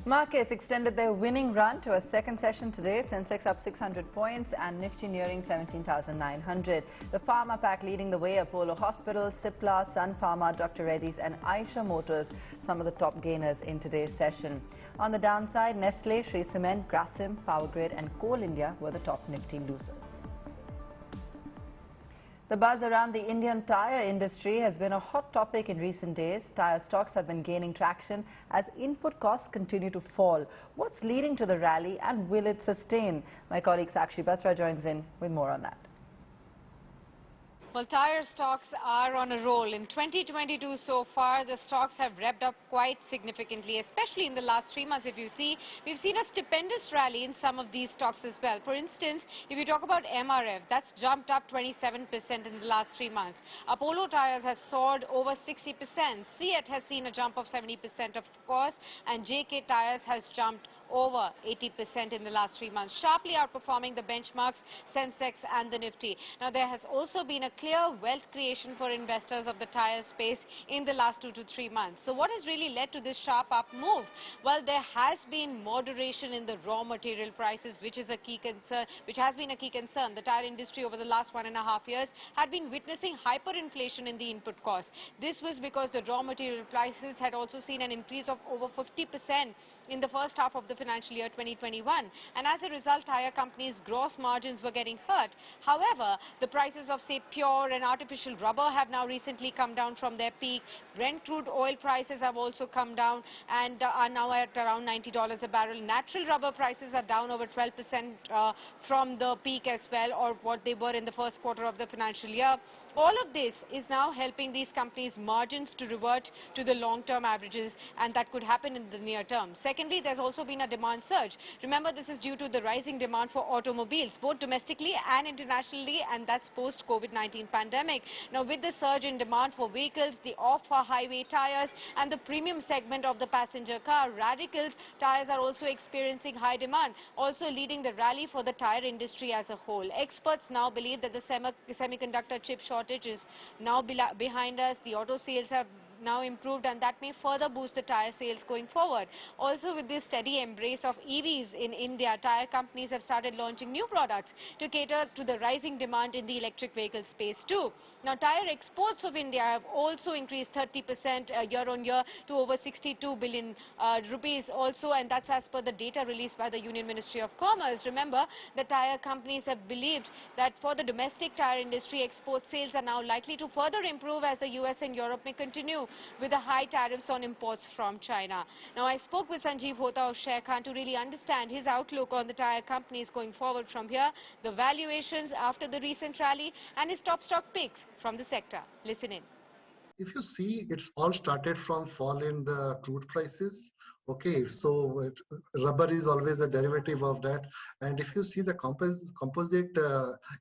Markets extended their winning run to a second session today. Sensex up 600 points and Nifty nearing 17,900. The pharma pack leading the way: Apollo Hospitals, Cipla, Sun Pharma, Dr. Reddy's and Eicher Motors, some of the top gainers in today's session. On the downside, Nestle, Shree Cement, Grasim, Power Grid and Coal India were the top Nifty losers. The buzz around the Indian tyre industry has been a hot topic in recent days. Tyre stocks have been gaining traction as input costs continue to fall. What's leading to the rally and will it sustain? My colleague Sakshi Batra joins in with more on that. Well, tyre stocks are on a roll. In 2022 so far, the stocks have revved up quite significantly, especially in the last 3 months. If you see, we've seen a stupendous rally in some of these stocks as well. For instance, if you talk about MRF, that's jumped up 27% in the last 3 months. Apollo Tyres has soared over 60%. CEAT has seen a jump of 70% of course, and JK Tyres has jumped over 80% in the last 3 months, sharply outperforming the benchmarks Sensex and the Nifty. Now, there has also been a clear wealth creation for investors of the tyre space in the last 2 to 3 months. So what has really led to this sharp up move? Well, there has been moderation in the raw material prices, which is a key concern, which has been a key concern. The tyre industry over the last 1.5 years had been witnessing hyperinflation in the input costs. This was because the raw material prices had also seen an increase of over 50% in the first half of the financial year 2021, and as a result, tyre companies' gross margins were getting hurt. However, the prices of, say, pure and artificial rubber have now recently come down from their peak. Brent crude oil prices have also come down and are now at around $90 a barrel. Natural rubber prices are down over 12% from the peak as well, or what they were in the first quarter of the financial year. All of this is now helping these companies' margins to revert to the long-term averages, and that could happen in the near term. Secondly, there's also been a demand surge. Remember, this is due to the rising demand for automobiles, both domestically and internationally, and that's post-COVID-19 pandemic. Now, with the surge in demand for vehicles, the off-highway tyres and the premium segment of the passenger car, Radicals tyres are also experiencing high demand, also leading the rally for the tyre industry as a whole. Experts now believe that the semiconductor chip shortage is now behind us. The auto sales have now improved, and that may further boost the tyre sales going forward. Also, with this steady embrace of EVs in India, tyre companies have started launching new products to cater to the rising demand in the electric vehicle space too. Now, tyre exports of India have also increased 30% year on year to over 62 billion rupees also, and that's as per the data released by the Union Ministry of Commerce. Remember, the tyre companies have believed that for the domestic tyre industry, export sales are now likely to further improve as the US and Europe may continue with the high tariffs on imports from China. Now, I spoke with Sanjeev Hota of Share Khan to really understand his outlook on the tyre companies going forward from here, the valuations after the recent rally, and his top stock picks from the sector. Listen in. If you see, it's all started from fall in the crude prices. Okay, so rubber is always a derivative of that. And if you see the composite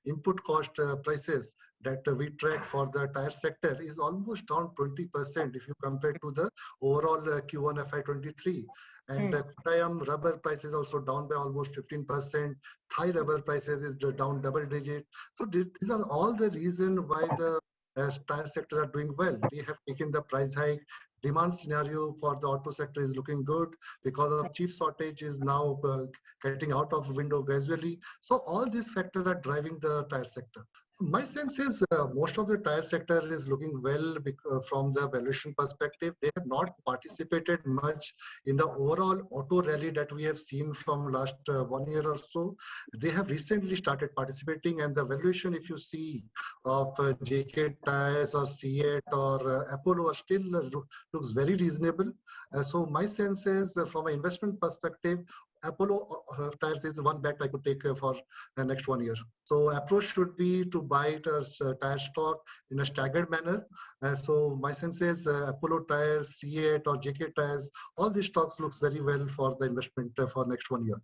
input cost prices that we track for the tyre sector is almost down 20% if you compare to the overall Q1 FY23. And Kottayam rubber prices also down by almost 15%. Thai rubber prices is down double digit. So these are all the reason why the tyre sector are doing well. They have taken the price hike. Demand scenario for the auto sector is looking good because of chip shortage is now getting out of window gradually. So all these factors are driving the tyre sector. My sense is most of the tyre sector is looking well from the valuation perspective. They have not participated much in the overall auto rally that we have seen from last 1 year or so. They have recently started participating, and the valuation, if you see, of JK Tyres or CEAT or Apollo are still looks very reasonable. So my sense is from an investment perspective, Apollo Tyres is one bet I could take for the next 1 year. So approach should be to buy it as tyre stock in a staggered manner. So my sense is Apollo Tyres, CEAT or JK Tyres, all these stocks looks very well for the investment for next 1 year.